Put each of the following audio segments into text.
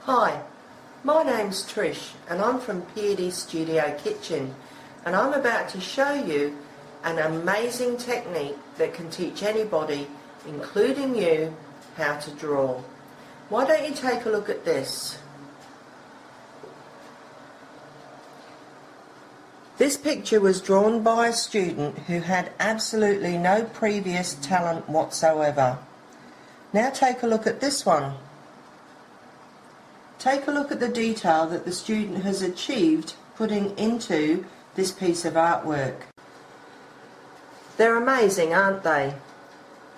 Hi, my name's Trish and I'm from Peardie Studio Kitchen, and I'm about to show you an amazing technique that can teach anybody, including you, how to draw. Why don't you take a look at this? This picture was drawn by a student who had absolutely no previous talent whatsoever. Now take a look at this one. Take a look at the detail that the student has achieved putting into this piece of artwork. They're amazing, aren't they?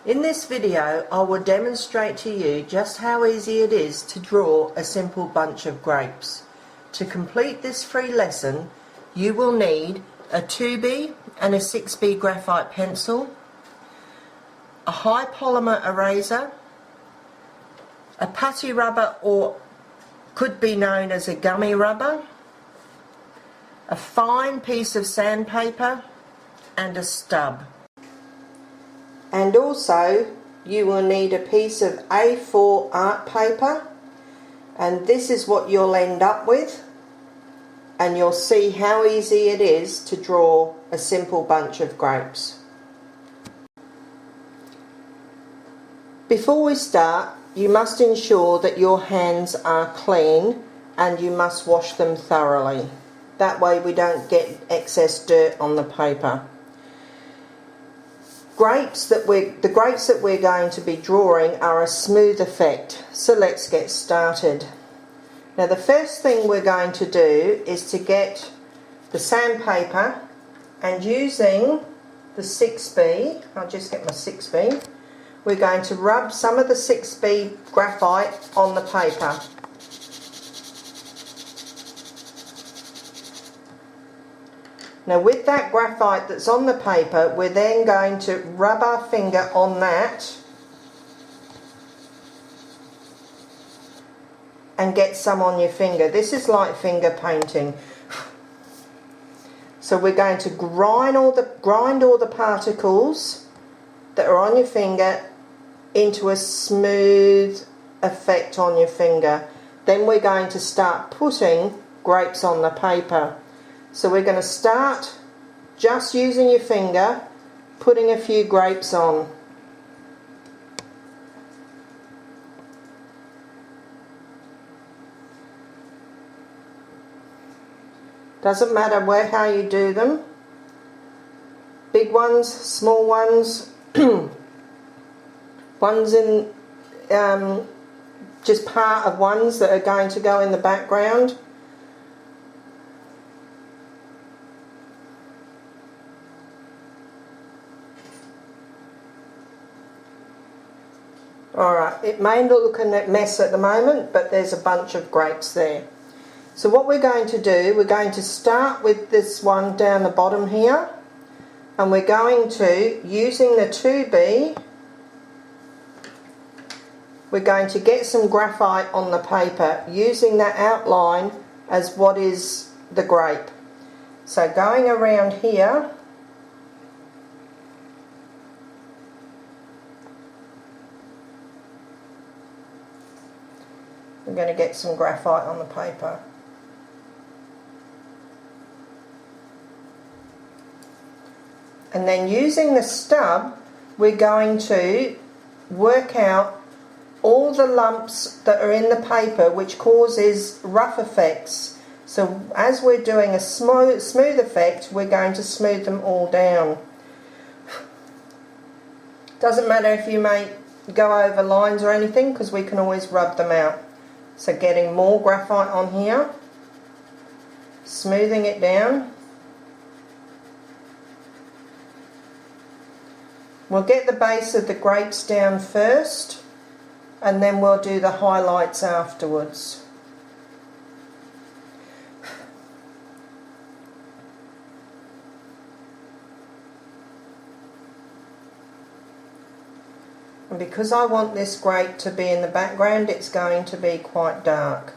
In this video I will demonstrate to you just how easy it is to draw a simple bunch of grapes. To complete this free lesson you will need a 2B and a 6B graphite pencil, a high polymer eraser, a putty rubber or could be known as a gummy rubber, a fine piece of sandpaper and a stub. And also you will need a piece of A4 art paper, and this is what you'll end up with, and you'll see how easy it is to draw a simple bunch of grapes. Before we start, you must ensure that your hands are clean and you must wash them thoroughly. That way we don't get excess dirt on the paper. The grapes that we're going to be drawing are a smooth effect, so let's get started. Now the first thing we're going to do is to get the sandpaper, and using the 6B, I'll just get my 6B, we're going to rub some of the 6B graphite on the paper. Now with that graphite that's on the paper, we're then going to rub our finger on that and get some on your finger. This is like finger painting. So we're going to grind all the particles that are on your finger into a smooth effect on your finger. Then we're going to start putting grapes on the paper. So we're going to start just using your finger, putting a few grapes on. Doesn't matter how you do them. Big ones, small ones, ones in just part of ones that are going to go in the background. Alright, it may look a mess at the moment, but there's a bunch of grapes there. So what we're going to do, we're going to start with this one down the bottom here, and we're going to, using the 2B, we're going to get some graphite on the paper, using that outline as what is the grape. So going around here, we're going to get some graphite on the paper. And then using the stub, we're going to work out all the lumps that are in the paper which causes rough effects. So as we're doing a smooth effect, we're going to smooth them all down. Doesn't matter if you may go over lines or anything, because we can always rub them out. So getting more graphite on here, smoothing it down. We'll get the base of the grapes down first, and then we'll do the highlights afterwards. And because I want this grape to be in the background, it's going to be quite dark.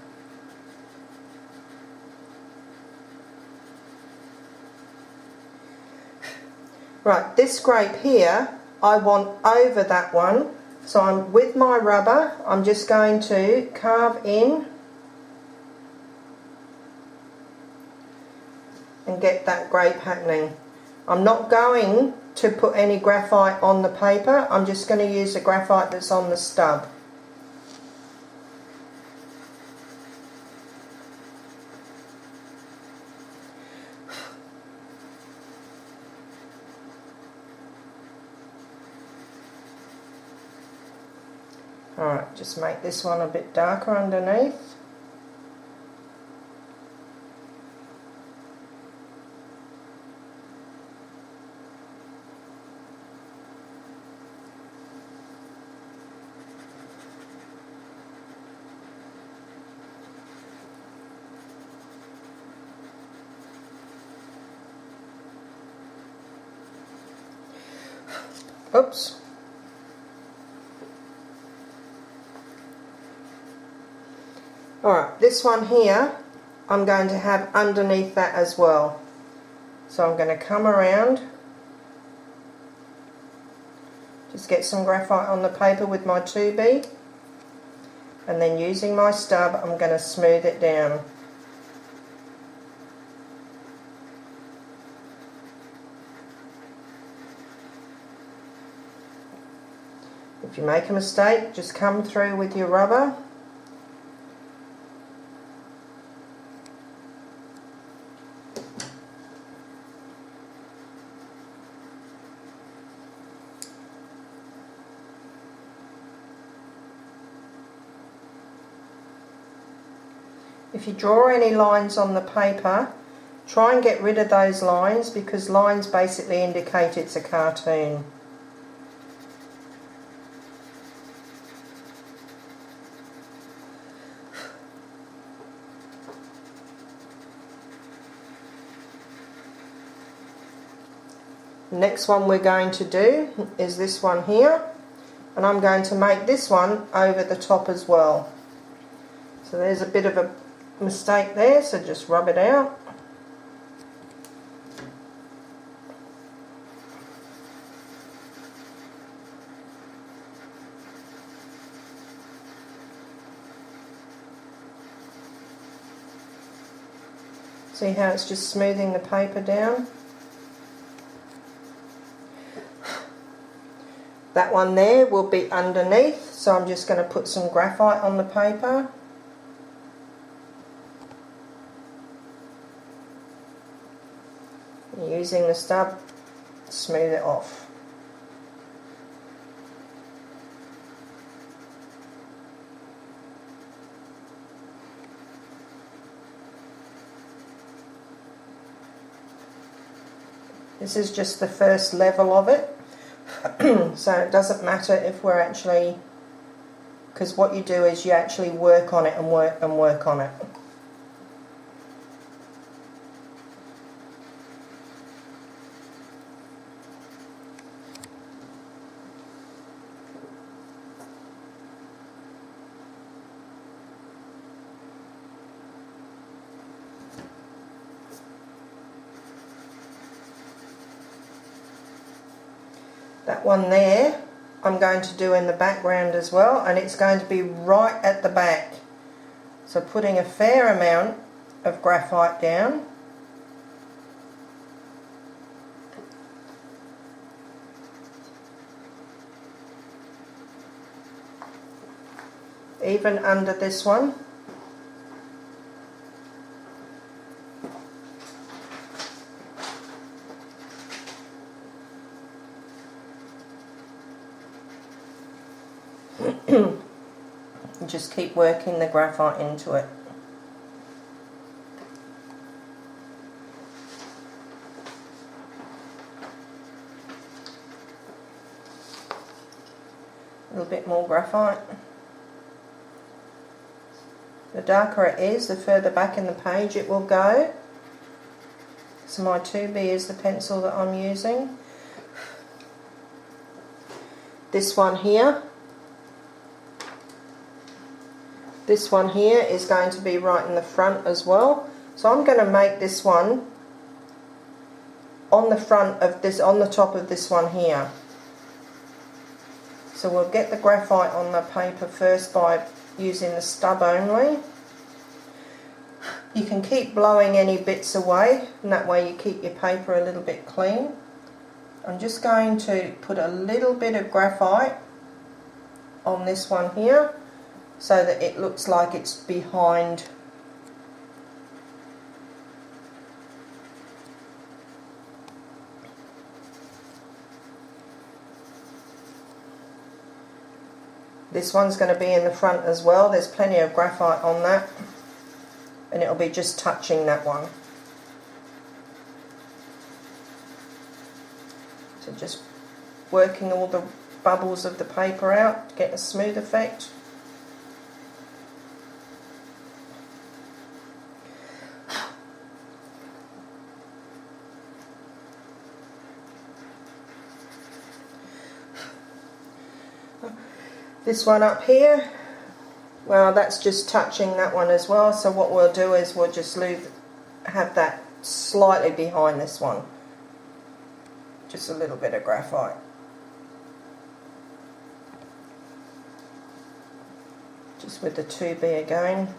Right, this grape here, I want over that one, so I'm with my rubber, I'm just going to carve in and get that grape happening. I'm not going to put any graphite on the paper, I'm just going to use the graphite that's on the stub. Alright, just make this one a bit darker underneath. Oops. Alright, this one here I'm going to have underneath that as well. So I'm going to come around, just get some graphite on the paper with my 2B, and then using my stub I'm going to smooth it down. If you make a mistake, just come through with your rubber. If you draw any lines on the paper, try and get rid of those lines, because lines basically indicate it's a cartoon. Next one we're going to do is this one here, and I'm going to make this one over the top as well. So there's a bit of a mistake there, so just rub it out. See how it's just smoothing the paper down? That one there will be underneath, so I'm just going to put some graphite on the paper. Using the stub, smooth it off. This is just the first level of it. So it doesn't matter if we're actually, because what you do is you actually work on it and work on it. That one there I'm going to do in the background as well, and it's going to be right at the back. So putting a fair amount of graphite down. Even under this one. And just keep working the graphite into it. A little bit more graphite. The darker it is, the further back in the page it will go. So my 2B is the pencil that I'm using. This one here. This one here is going to be right in the front as well. So I'm going to make this one on the front of this, on the top of this one here. So we'll get the graphite on the paper first by using the stub only. You can keep blowing any bits away, and that way you keep your paper a little bit clean. I'm just going to put a little bit of graphite on this one here so that it looks like it's behind . This one's going to be in the front as well. There's plenty of graphite on that, and it'll be just touching that one. So just working all the bubbles of the paper out to get a smooth effect. This one up here, well, that's just touching that one as well, so what we'll do is we'll just have that slightly behind this one. Just a little bit of graphite. Just with the 2B again.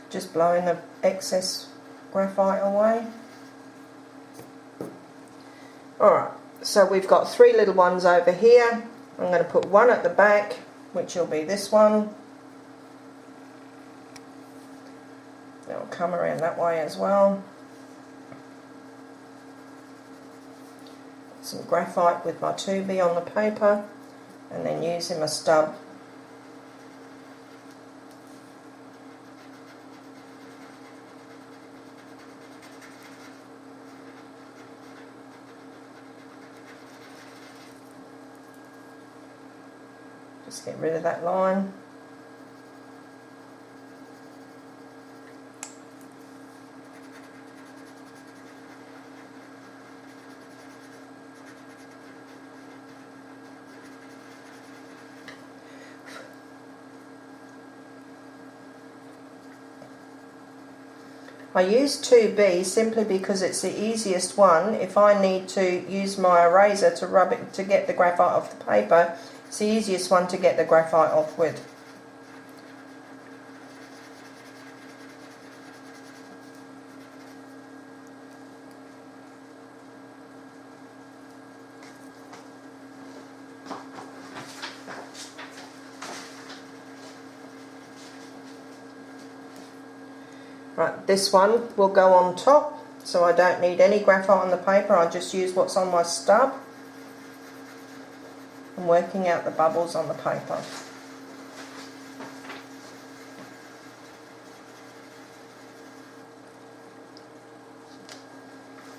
Just blowing the excess graphite away. Alright, so we've got 3 little ones over here. I'm going to put one at the back, which will be this one. It'll come around that way as well. Some graphite with my 2B on the paper, and then using my stub. Just get rid of that line. I use 2B simply because it's the easiest one. If I need to use my eraser to rub it to get the graphite off the paper, it's the easiest one to get the graphite off with. Right, this one will go on top, so I don't need any graphite on the paper. I just use what's on my stub. I'm working out the bubbles on the paper.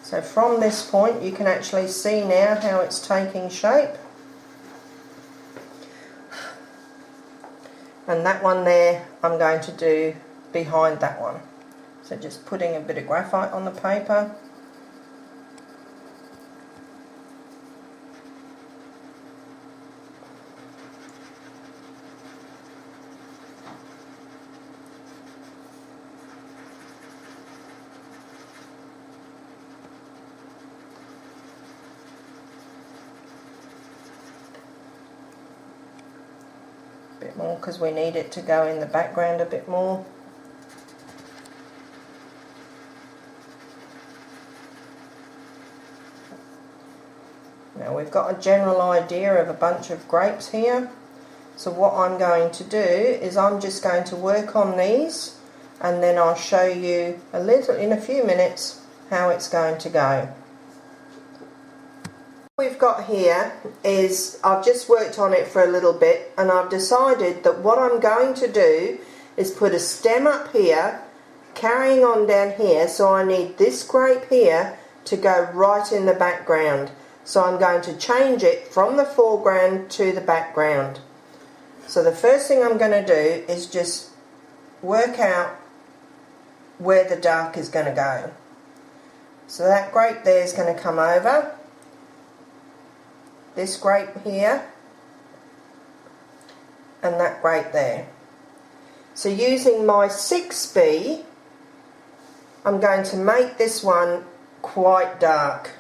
So from this point you can actually see now how it's taking shape. And that one there I'm going to do behind that one. So just putting a bit of graphite on the paper. A bit more because we need it to go in the background a bit more. Now we've got a general idea of a bunch of grapes here, so what I'm going to do is I'm just going to work on these, and then I'll show you a little in a few minutes how it's going to go. What we've got here is I've just worked on it for a little bit, and I've decided that what I'm going to do is put a stem up here carrying on down here, so I need this grape here to go right in the background. So I'm going to change it from the foreground to the background. So the first thing I'm going to do is just work out where the dark is going to go. So that grape there is going to come over. This grape here. And that grape there. So using my 6B, I'm going to make this one quite dark.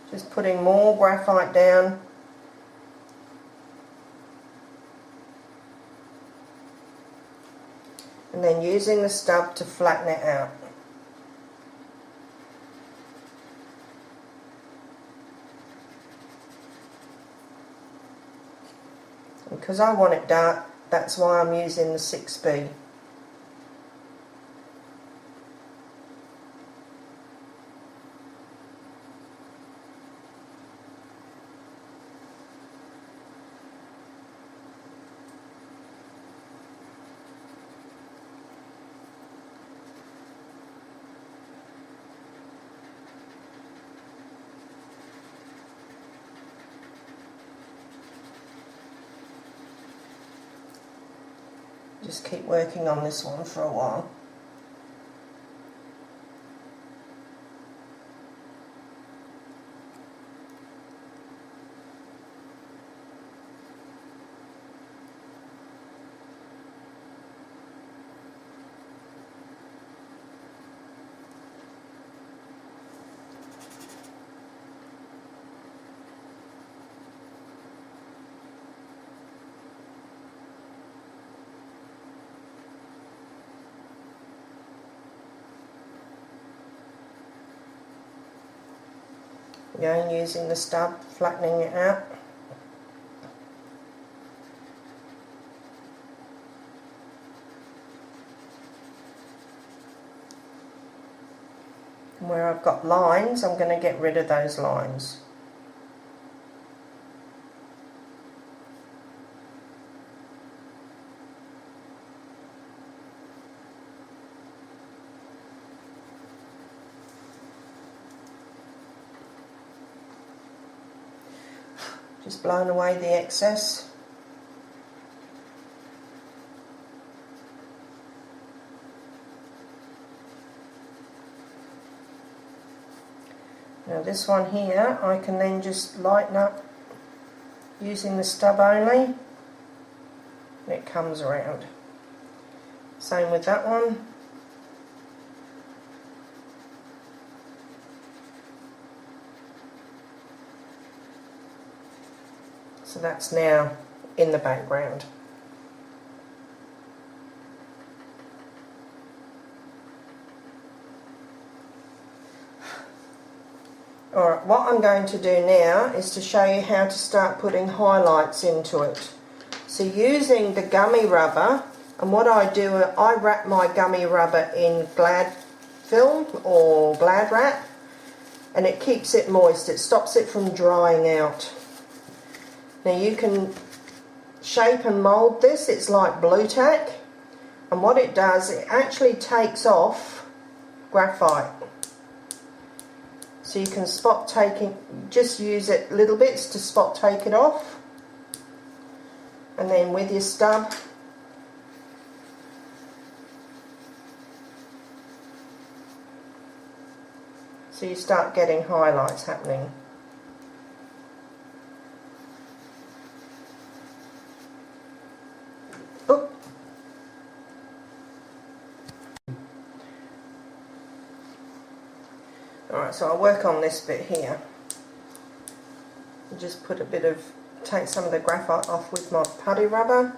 Just putting more graphite down. And then using the stub to flatten it out. Because I want it dark, that's why I'm using the 6B. Just keep working on this one for a while. Again, using the stub, flattening it out. And where I've got lines, I'm going to get rid of those lines. Just blowing away the excess. Now this one here, I can then just lighten up using the stub only, and it comes around. Same with that one. So that's now in the background. Alright, what I'm going to do now is to show you how to start putting highlights into it. So using the gummy rubber, and what I do, I wrap my gummy rubber in Glad film or Glad wrap, and it keeps it moist, it stops it from drying out. Now you can shape and mould this, it's like blue tack, and what it does, it actually takes off graphite. So you can spot taking, just use it little bits to spot take it off, and then with your stub so you start getting highlights happening. Alright, so I'll work on this bit here. Just put a bit of, take some of the graphite off with my putty rubber.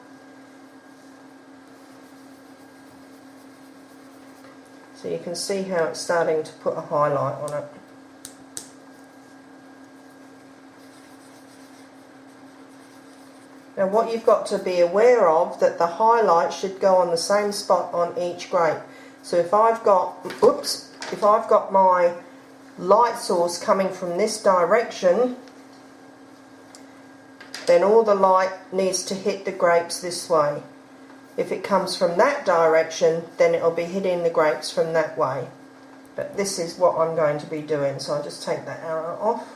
So you can see how it's starting to put a highlight on it. Now what you've got to be aware of, that the highlight should go on the same spot on each grape. So if I've got, if I've got my light source coming from this direction, then all the light needs to hit the grapes this way. If it comes from that direction, then it'll be hitting the grapes from that way. But this is what I'm going to be doing, so I'll just take that arrow off.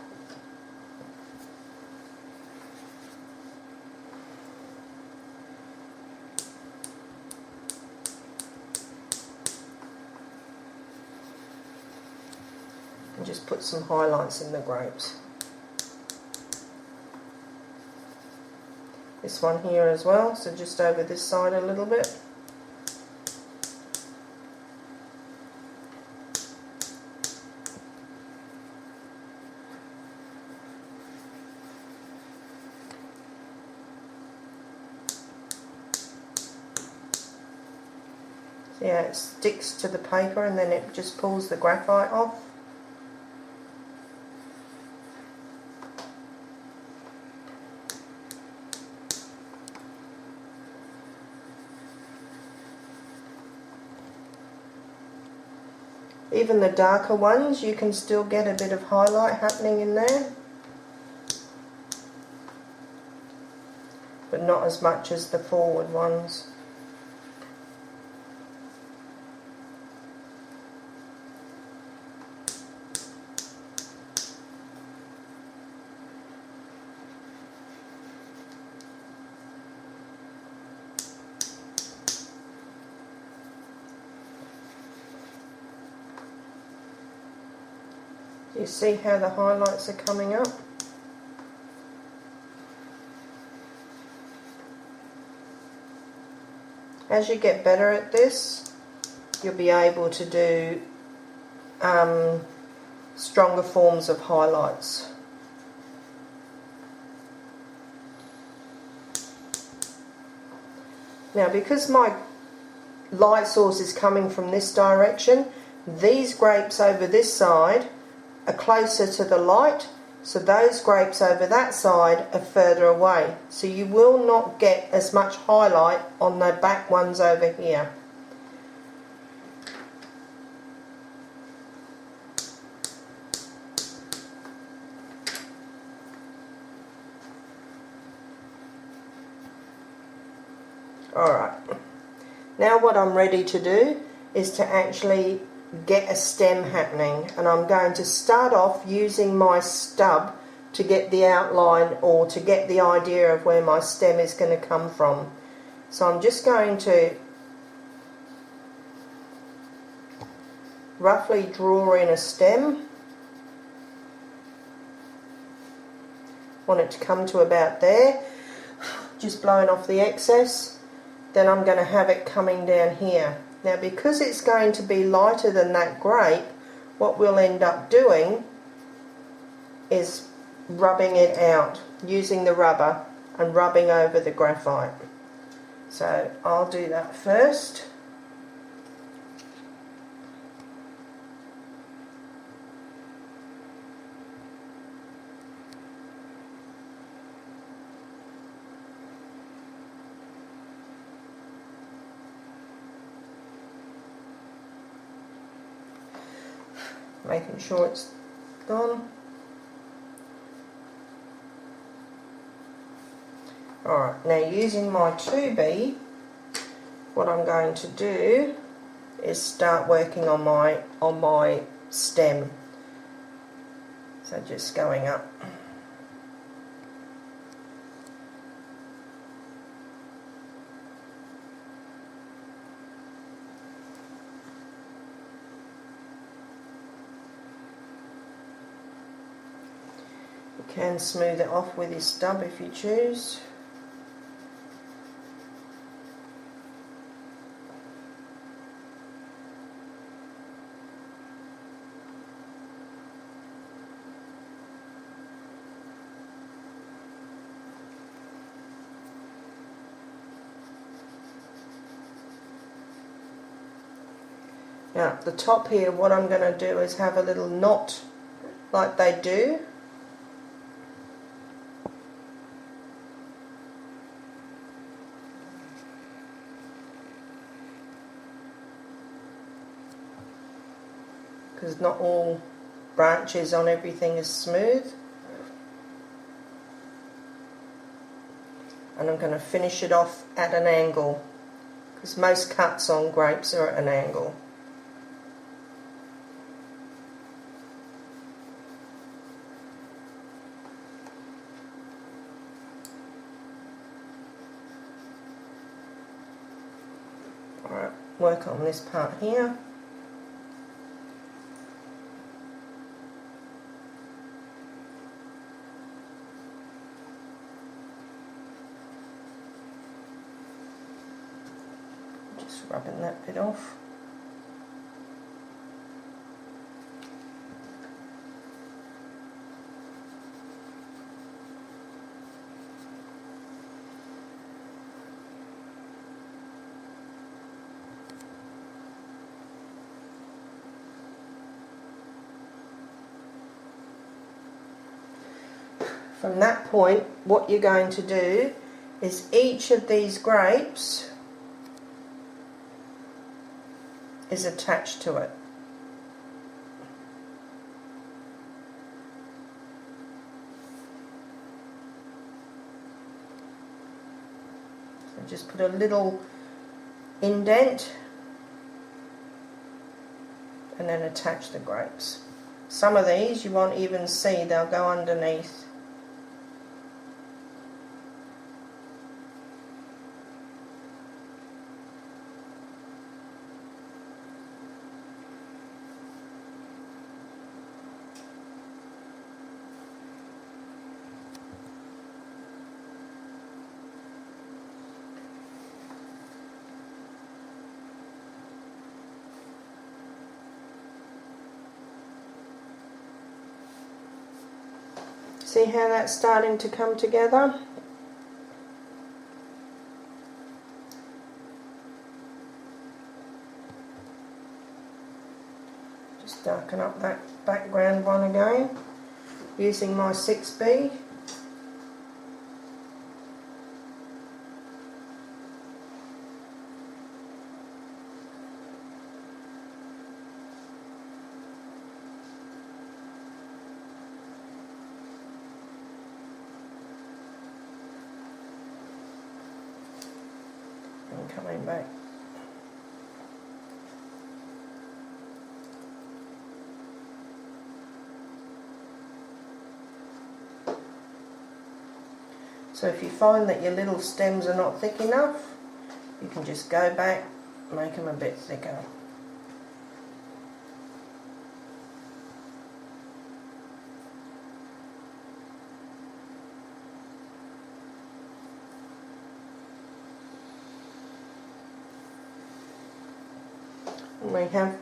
just put some highlights in the grapes. This one here as well, so just over this side a little bit. See how it sticks to the paper and then it just pulls the graphite off. Even the darker ones, you can still get a bit of highlight happening in there, but not as much as the forward ones. You see how the highlights are coming up? As you get better at this, you'll be able to do stronger forms of highlights. Now, because my light source is coming from this direction, these grapes over this side are closer to the light, so those grapes over that side are further away. So you will not get as much highlight on the back ones over here. Alright, now what I'm ready to do is to actually get a stem happening, and I'm going to start off using my stub to get the outline or to get the idea of where my stem is going to come from. So I'm just going to roughly draw in a stem. Want it to come to about there, just blowing off the excess. Then I'm going to have it coming down here. Now, because it's going to be lighter than that grape, what we'll end up doing is rubbing it out, using the rubber and rubbing over the graphite. So I'll do that first. Making sure it's gone. Alright, now using my 2B, what I'm going to do is start working on my stem. So just going up. You can smooth it off with your stub if you choose. Now at the top here, what I'm going to do is have a little knot like they do. Because not all branches on everything is smooth. And I'm going to finish it off at an angle, because most cuts on grapes are at an angle. Alright, work on this part here. Just rubbing that bit off. From that point, what you're going to do is each of these grapes is attached to it. So just put a little indent and then attach the grapes. Some of these you won't even see, they'll go underneath. See how that's starting to come together? Just darken up that background one again using my 6B. Coming back. So if you find that your little stems are not thick enough, you can just go back, make them a bit thicker. And we have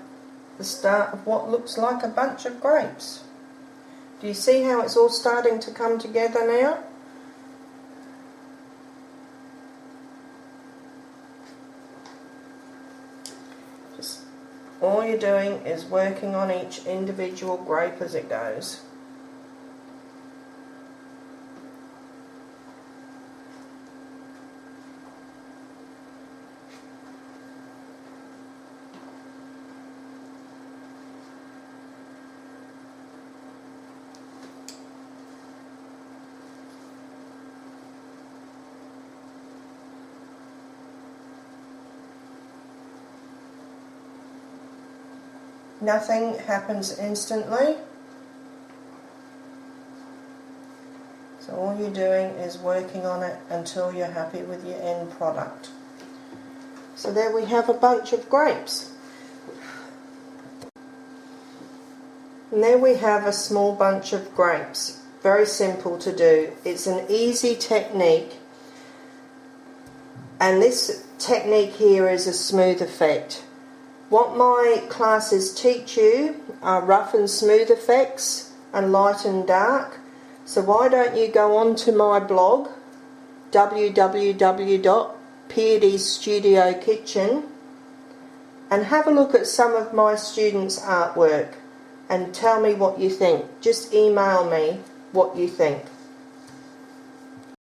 the start of what looks like a bunch of grapes. Do you see how it's all starting to come together now? Just all you're doing is working on each individual grape as it goes. Nothing happens instantly, so all you're doing is working on it until you're happy with your end product. So there we have a bunch of grapes. And there we have a small bunch of grapes. Very simple to do. It's an easy technique, and this technique here is a smooth effect. What my classes teach you are rough and smooth effects and light and dark. So why don't you go on to my blog, www.peardiestudioKitchen, and have a look at some of my students' artwork and tell me what you think. Just email me what you think.